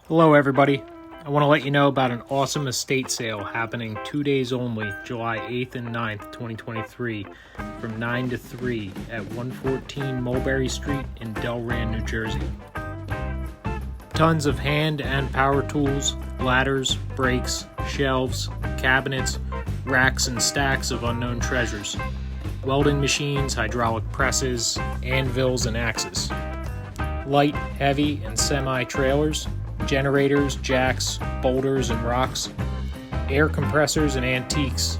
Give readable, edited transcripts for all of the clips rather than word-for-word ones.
Hello everybody. I want to let you know about an awesome estate sale happening 2 days only, July 8th and 9th, 2023, from 9 to 3 at 114 Mulberry Street in Delran, New Jersey. Tons of hand and power tools, ladders, brakes, shelves, cabinets, racks and stacks of unknown treasures, welding machines, hydraulic presses, anvils and axes, light, heavy, and semi-trailers, generators, jacks, boulders and rocks, air compressors and antiques,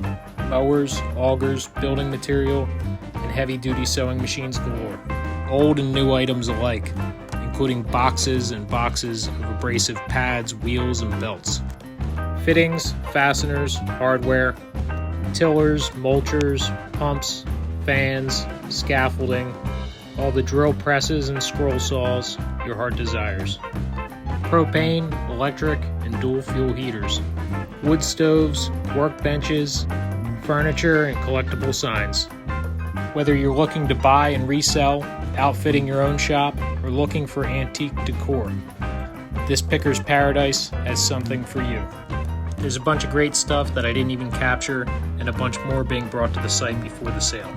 mowers, augers, building material, and heavy-duty sewing machines galore. Old and new items alike, including boxes and boxes of abrasive pads, wheels, and belts. Fittings, fasteners, hardware, tillers, mulchers, pumps, fans, scaffolding, all the drill presses and scroll saws your heart desires. Propane, electric, and dual fuel heaters, wood stoves, workbenches, furniture, and collectible signs. Whether you're looking to buy and resell, outfitting your own shop, or looking for antique decor, this Picker's Paradise has something for you. There's a bunch of great stuff that I didn't even capture, and a bunch more being brought to the site before the sale.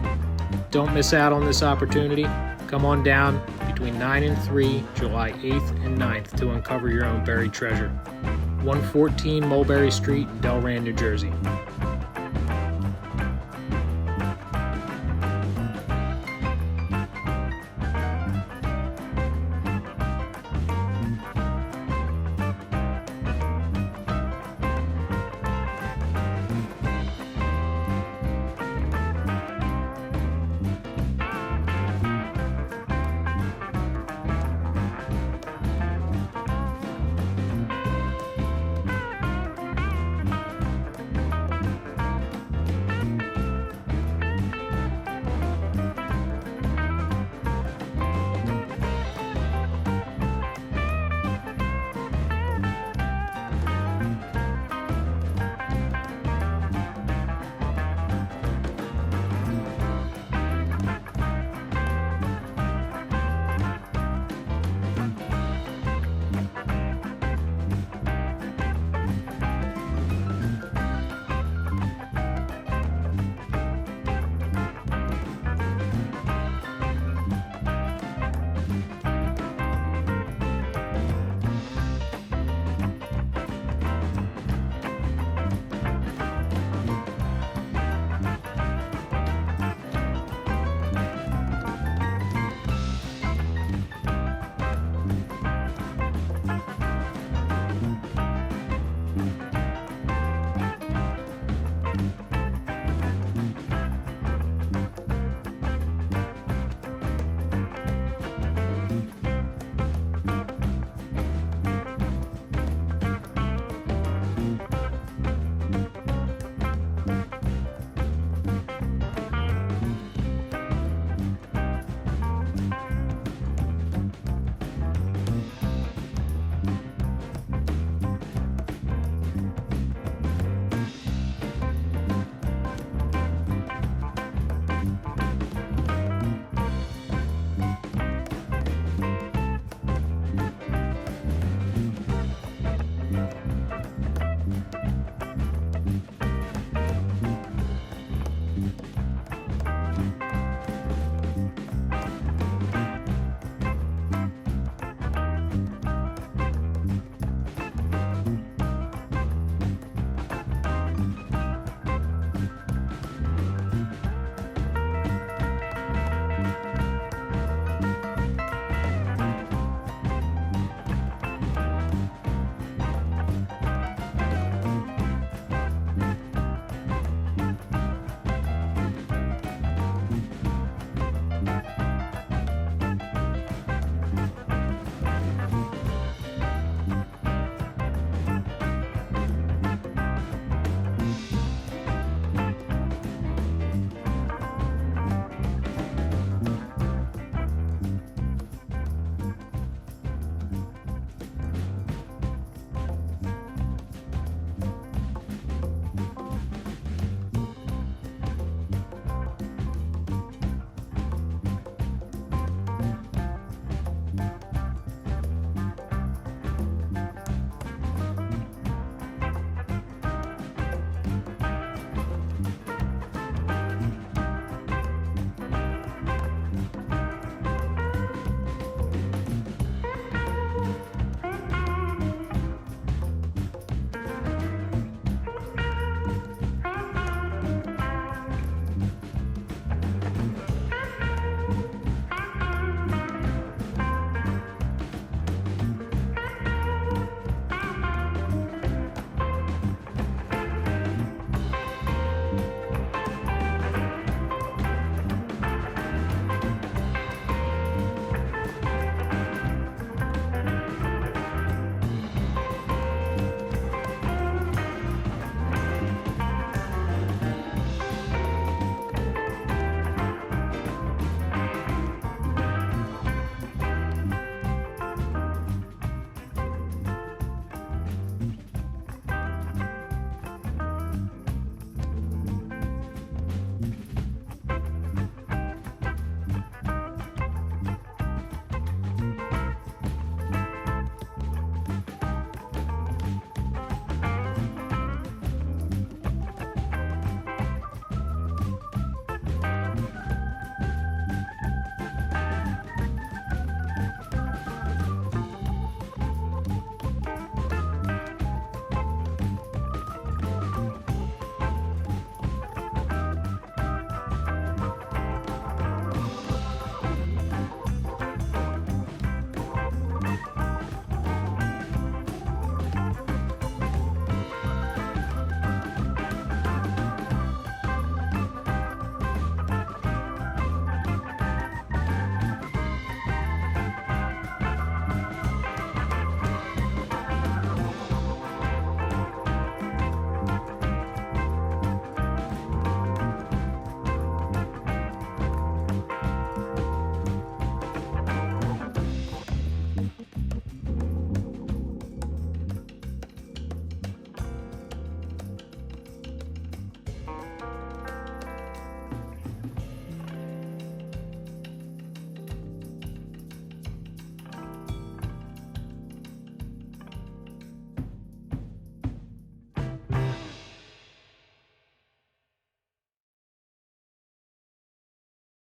Don't miss out on this opportunity. Come on down between 9 and 3, July 8th and 9th to uncover your own buried treasure. 114 Mulberry Street, Delran, New Jersey.